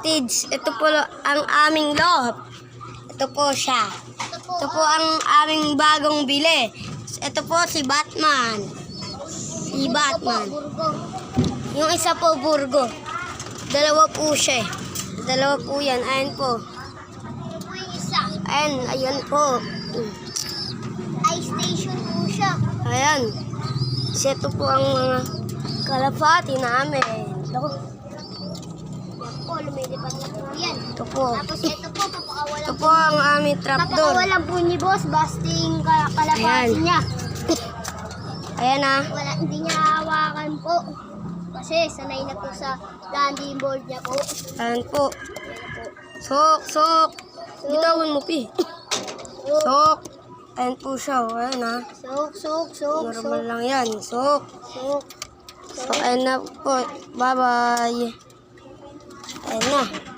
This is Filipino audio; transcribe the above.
Tids, ito po ang aming loob. Ito po siya. Ito po ang aming bagong bili. Ito po si Batman. Si Batman. Yung isa po Burgo. Dalawa po siya eh. Dalawa po yan. Ayan po. Ayan po. Ice station po siya. Ayan. Ito po ang mga kalapati namin. Lumilipad na po yan. Ito po. Tapos ito po, papakawalan Ito po ang aming trapdoor. Papakawalan po ni boss, basting kalapati niya. Ayan ah. Hindi niya hawakan po. Kasi sanay na po sa landing board niya po. Ayan po. Sok. Bitawan mo, Pi. Sok. Ayan po siya. Ayan ah. Sok. Normal lang yan. Sok. Sok. So, ayan na po. Bye-bye. Ayan na.